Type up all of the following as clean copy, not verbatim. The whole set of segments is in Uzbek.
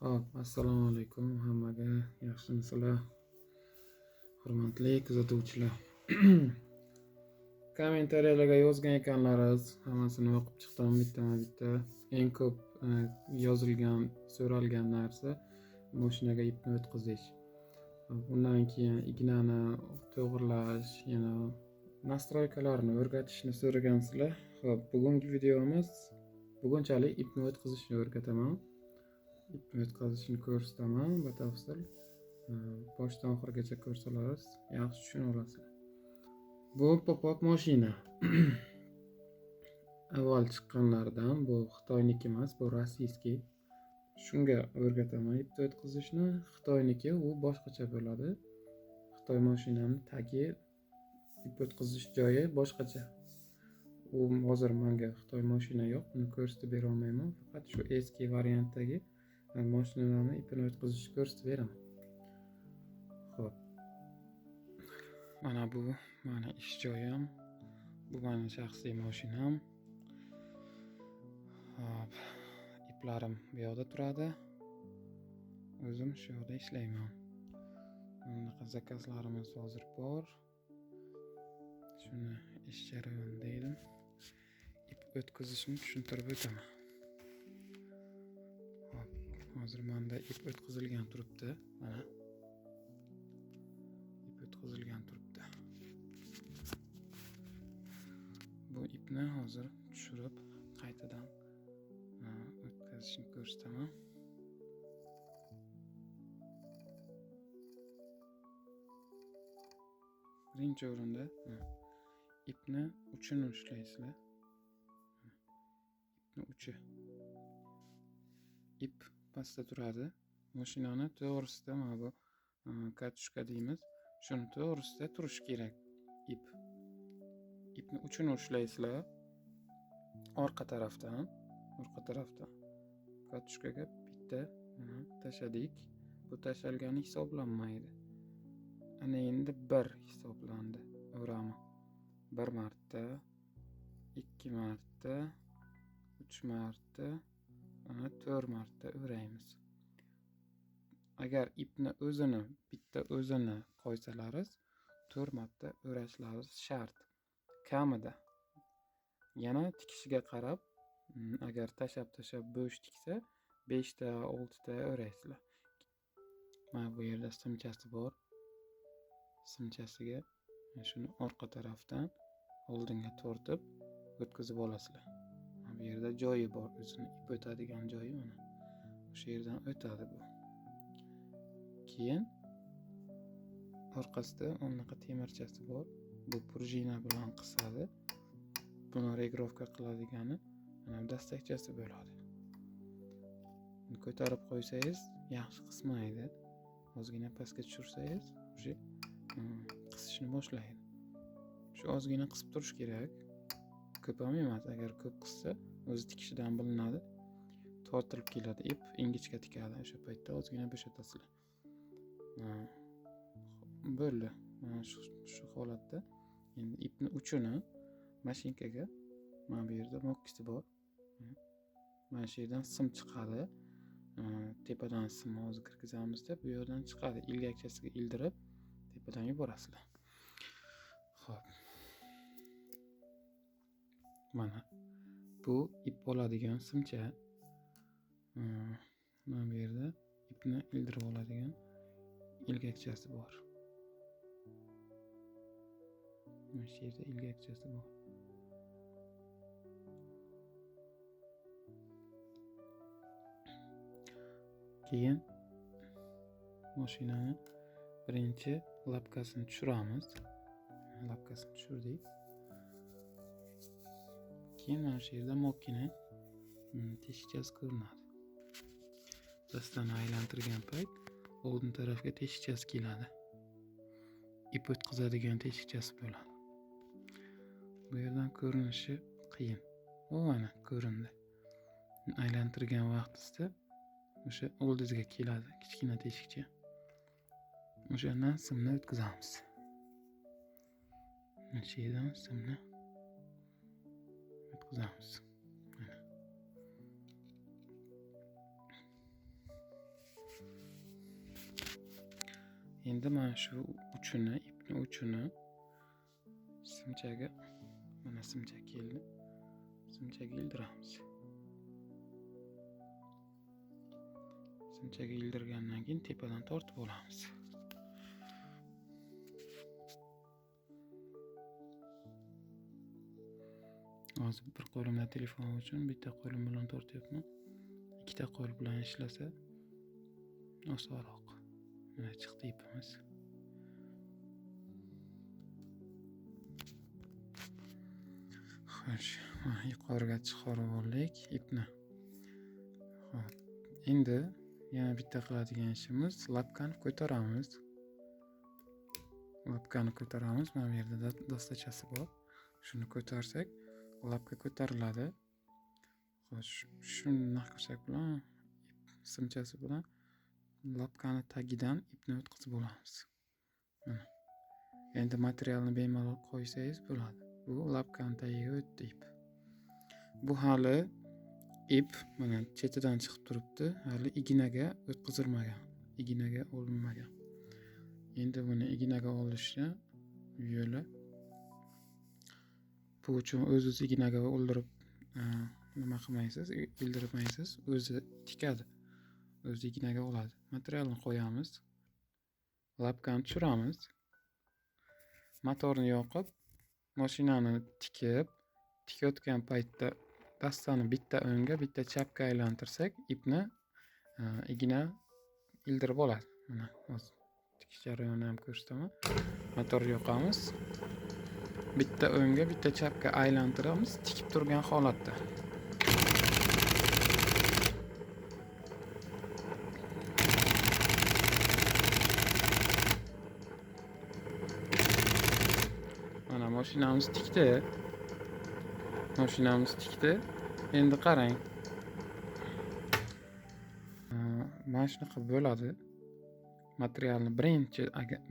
Hop, assalomu alaykum hammaga. Yaxshimisizlar? Hurmatli kuzatuvchilar. Kommentariyalarga yozgan ekanlaringiz, hammasini o'qib chiqdim bittama-bitta. Eng ko'p yozilgan, so'ralgan narsa mashinaga ipni o'tkazish. Bundan keyin ignani to'g'irlash, yana nastroykalarni o'rgatishni so'ragansizlar. Xo'p, bugungi videomiz bugunchalik ipni o'tkazishni o'rgataman. Ipni o'tkazishni ko'rsataman batafsil. Boshdan oxirigacha ko'rsalaringiz yaxshi tushuna olasizlar. Bu pop-up mashina. Avval chiqqanlardan, bu Xitoyniki emas, bu rossiyskiy. Shunga o'rgataman ipni o'tkazishni. Xitoyniki u boshqacha bo'ladi. Xitoy mashinani tagi, ip o'tkazish joyi boshqacha. U hozir menga Xitoy mashina yo'q, uni ko'rsatib bera olmayman. Faqat shu eski variantdagi mashinalarni ipini o'tkazishni ko'rsatib beraman. Xo'p. Mana bu meni ish joyim. Bu mening shaxsiy mashinam. Hop. Iplarim bu yoqda turadi. O'zim shu yoqda ishlayman. Bunaqa zakazlarimiz hozir bor. Shuni ish jarayonida edim. Ip o'tkazishni tushuntirib o'taman. Hop. Hozir menda ip o'tkazilgan turibdi. Mana. Ip o'tkazilgan turibdi. Bu ipni hozir tushirib qaytadan o'tkazishni ko'rsataman. Birinchi o'rinda ipni uchini ushlaysizlar. Ipni uchi. Ip pastda turadi. Mashinani to'g'risida mana bu katushka deymiz. Shuni to'g'risida turishi kerak ip. Ipni uchini ushlaysizlar. Orqa tarafdan katushkaga bitta tashadik. Bu tashalgani hisoblanmaydi. Ana endi 1 hisoblandi. O'raman. 1 marta, 2 marta, 3 marta, 4 marta o'raymiz. Agar ipni bitta o'zini qo'ysalaringiz 4 marta o'rashlaringiz shart. Kamida. Yana tikishiga qarab, agar tashab bo'sh tiksa 5 ta, 6 ta o'raysizlar. Mana bu yerda simchasi bor. Simchasiga shuni orqa tarafdan oldinga tortib o'tkazib olasizlar. Bu yerda joyi bor, o'zini ip o'tadigan joyi mana. O'sha yerdan o'tadi bu. Keyin orqasida onaqa temirchasi bor. Bu prujina bilan qisadi. Buni regrovka qiladigani mana dastakchasi bo'ladi. Buni ko'tarib qo'ysangiz yaxshi qismaydi. Ozgina pastga tushirsangiz o'sha qisishni boshlaydi. Shu ozgina qisib turish kerak. Ko'p ham emas. Agar ko'p qissa o'zi tikishidan bilinadi. Tortilib keladi, ip ingichka tikadi. O'sha paytda ozgina bo'shatasizlar. Bo'ldi. Mana shu holatda endi ipni uchini mashinkaga mana bu yerda mokkisi bor. Mana shu yerdan sim chiqadi. Tepadan simni hozir kirgizamizda, bu yerdan chiqadi. Ilgakchasiga ildirib, tepadan yuborasizlar. Xo'p. Mana bu ip oladigan simcha. Mana bu yerda ipni ildirib oladigan ilgakchasi bor. Mana shu yerda ilgakchasi bor. Keyin mashinani birinchi lapkasini tushiramiz. Lapkasini tushirdik. Keyin mana shu yerda mokkini teshikchasi ko'rinadi. Dastani aylantirgan payt oldin tarafga teshikchasi keladi. Ip o'tkazadigan teshikchasi bo'ladi. Bu yerdan ko'rinishi qiyin. Mana ko'rindi. Aylantirgan vaqtingizda o'sha oldingizga keladi kichkina teshikcha. O'shandan simni o'tkazamiz. Mana shu yerdan simni o'tkazamiz. Endi mana shu uchini, ipni uchini simchaga, mana simcha keldi. Simchaga ildiramiz. Simchaga ildirgandan keyin tepadan tortib olamiz. Hozir bir qo'limda telefon uchun bitta qo'lim bilan tortyapman. Ikkita qo'l bilan ishlasa osonroq. Mana chiqdi ipimiz. Xo'sh, yuqoriga chiqarib oldik ipni. Xo'p, endi yana bitta qiladigan ishimiz lapkani ko'taramiz. Lapkani ko'taramiz. Mana bu yerda dastachasi bor. Shuni ko'tarsak, lapka ko'tariladi. Xo'sh, shuni nima qilsak bilan simchasi bilan lapkani tagidan ipni o'tkazib olamiz. Mana. Endi materialni bemalol qo'ysangiz bo'ladi. Bu lapkani tagiga o'tdi ip. Bu hali ip mana chetidan chiqib turibdi. Hali ignaga o'tkazilmagan. Ignaga olinmagan. Endi buni ignaga olishni yo'li bu uchun o'zingiz ignaga o'ldirib nima qilmaysiz, ildirmaysiz, o'zi tikadi. O'zi ignaga oladi. Materialni qo'yamiz. Lapkani tushiramiz. Motorni yoqib, mashinani tikayotgan paytda dastani bitta o'ngga, bitta chapga aylantirsak, ipni igna ildirib oladi. Mana hozir tikish jarayonini ham ko'rsataman. Motorni yoqamiz. Bitta o'ngga, bitta chapga aylantiramiz, tikib turgan holatda. Mana mashinamiz tikdi. Endi qarang. Mana shunaqa bo'ladi. Materialni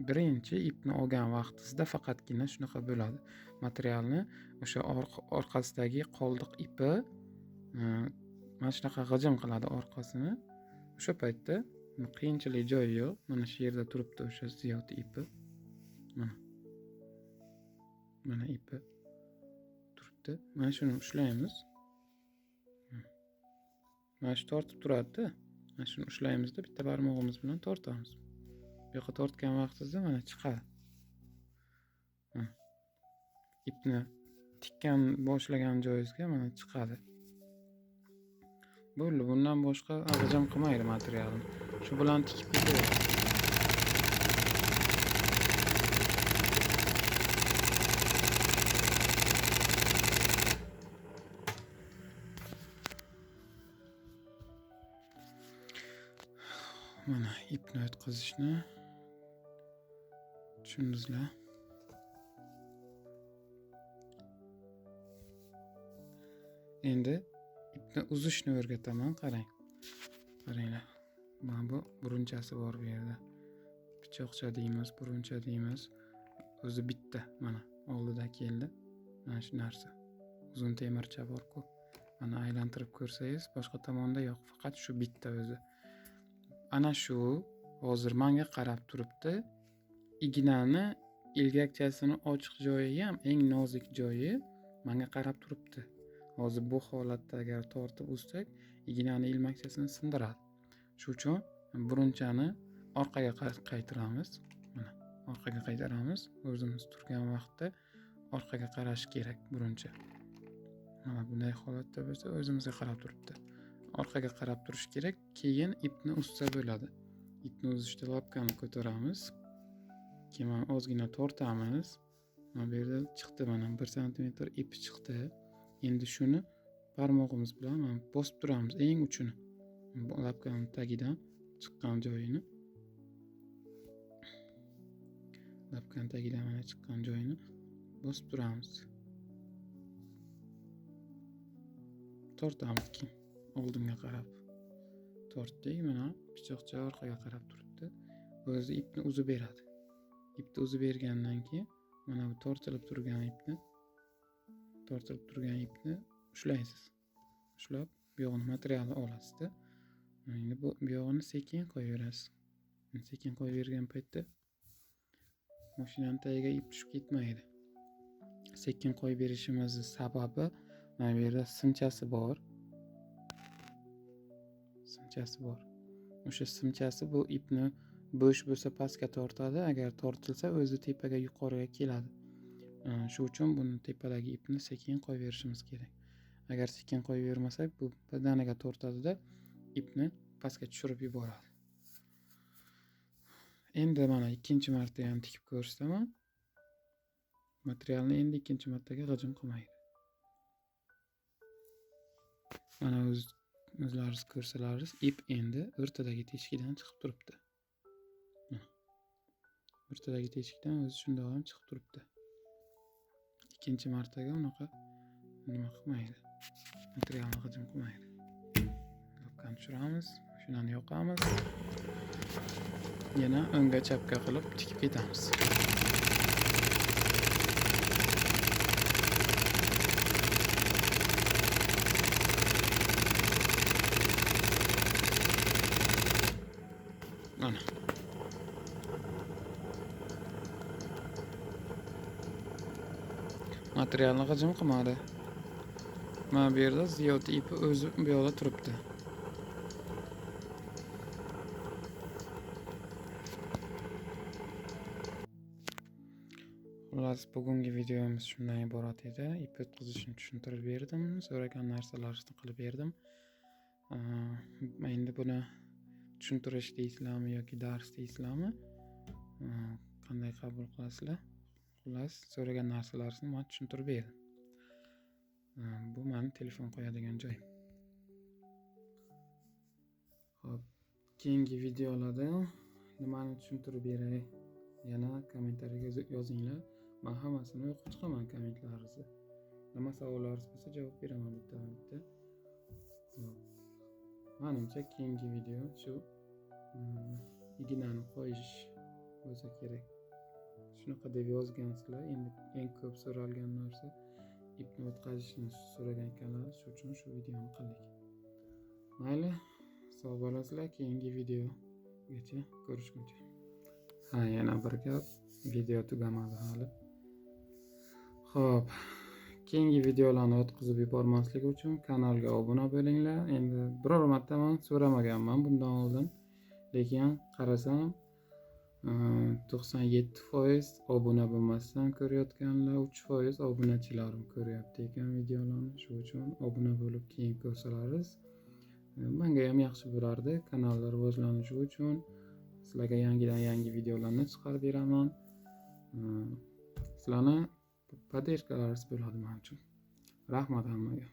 birinchi ipni olgan vaqtingizda faqatgina shunaqa bo'ladi. Materialni o'sha orqasidagi qoldiq ipi mana shunaqa g'ijim qiladi orqasini. O'sha paytda qiyinchilik joyi yo'q. Mana shu yerda turibdi o'sha ziyoti ipi. Mana ipi turibdi. Mana shuni ushlaymiz. Mana shu tortib turadi-da. Mana shuni ushlaymizda bitta barmog'imiz bilan tortamiz. Bu yoqqa tortgan vaqtingizda mana chiqadi. Ipni tikkan boshlagan joyingizga mana chiqadi. Bo'ldi, bundan boshqa g'ijim qilmaydi materialni. Shu bilan tikib ketaveradi. Mana ipni o'tkazishni tushundingizlar. Endi ipni uzishni o'rgataman, qarang. Qaranglar. Mana bu burunchasi bor bu yerda. Pichoqcha deymiz, buruncha deymiz. O'zi bitta mana oldida keldi. Mana shu narsa. Uzun temircha bor-ku. Mana aylantirib ko'rsangiz, boshqa tomonda yo'q, faqat shu bitta o'zi. Ana shu hozir menga qarab turibdi. Ignani ilgakchasini ochiq joyi ham eng nozik joyi menga qarab turibdi. Hozir bu holatda agar tortib uzsak, ignani ilmakchasini sindiradi. Shu uchun burunchani orqaga qaytaramiz. Mana orqaga qaytaramiz. O'zimiz turgan vaqtda orqaga qarash kerak buruncha. Mana bunday holatda bo'lsa o'zimizga qarab turibdi. Orqaga qarab turish kerak, keyin ipni uzsa bo'ladi. Ipni uzishda lapkani ko'taramiz. Keyin ozgina tortamiz. Mana bu yerda chiqdi, mana 1 sm ip chiqdi. Endi shuni barmog'imiz bilan bosib turamiz eng uchini. Lapkani tagidan chiqqan joyini. Lapkani tagidan mana chiqqan joyini bosib turamiz. Tortamiz keyin oldinga qarab. Tortdik, mana pichoqcha orqaga qarab turibdi. O'zi ipni uzib beradi. Ipni uzib bergandan keyin mana bu tortilib turgan ipni ushlaysiz. Ushlab, bu yo'g'ini materialni olasizda. Endi bu yog'ini sekin qo'yaverasiz. Sekin qo'yavergan paytda mashinani tagiga ip tushib ketmaydi. Sekin qo'yib berishimizning sababi mana bu yerda simchasi bor. O'sha simchasi bu ipni bo'sh bo'lsa pastga tortadi, agar tortilsa o'zi tepaga yuqoriga keladi. Shu uchun buni tepadagi ipni sekin qo'yib berishimiz kerak. Agar sekin qo'yib bermasak, bu birdaniga tortadi-da, ipni pastga tushirib yuboradi. Endi mana ikkinchi marta ham tikib ko'rsataman. Materialni endi ikkinchi martaga g'ijim qilmaydi. Mana o'zlaringiz ko'rsalaringiz, ip endi o'rtadagi teshikdan chiqib turibdi. O'rtadagi teshikdan o'zi shundoq ham chiqib turibdi. Ikkinchi martaga unaqa nima qilmaydi. Materialni g'ijim qilmaydi. Lopkani tushiramiz, mashinani yoqamiz. Yana o'ngga chapga qilib tikib ketamiz. Mana. Materialni g'ijim qilmadi. Mana bu yerda ziyod ipi o'zi bu yoqda turibdi. Xullas, bugungi videomiz shundan iborat edi. Ip o'tkazishni tushuntirib berdim, so'ragan narsalaringizni qilib berdim. Endi buni tushuntirish deysizlarmi yoki dars deysizlarmi? Qanday qabul qilasizlar? Xullas, so'ragan narsalaringizni men tushuntirib berdim. Bu meni telefon qo'yadigan joy. Xo'p, keyingi videolarda nimani tushuntirib beray? Yana kommentariyaga yozinglar. Men hammasini o'qib chiqaman kommentlaringizni. Nima savollaringiz bo'lsa javob beraman bitta-bitta. Menimcha keyingi video shu ignani qo'yish bo'lsa kerak. Shunaqa deb yozgansizlar. Endi eng ko'p so'ralgan narsa ipni o'tkazishni so'ragan ekanlar. Shu uchun shu videoni qildik. Mayli, sog' bo'lasizlar. Keyingi videogacha ko'rishguncha. Yana bir gap, video tugamadi hali. Xo'p, keyingi videolarni o'tkazib yubormaslik uchun kanalga obuna bo'linglar. Endi biror marta men so'ramaganman bundan oldin, lekin qarasam 97% obuna bo'lmasdan ko'rayotganlar, 3% obunachilarim ko'ryapti ekan videolarni. Shu uchun obuna bo'lib keyin ko'rsalaringiz menga ham yaxshi bo'lardi. Kanallar rivojlanishi uchun sizlarga yangi videolarni chiqarib beraman. Sizlarni podderkalaringiz bo'ladi men uchun. Rahmat hammaga.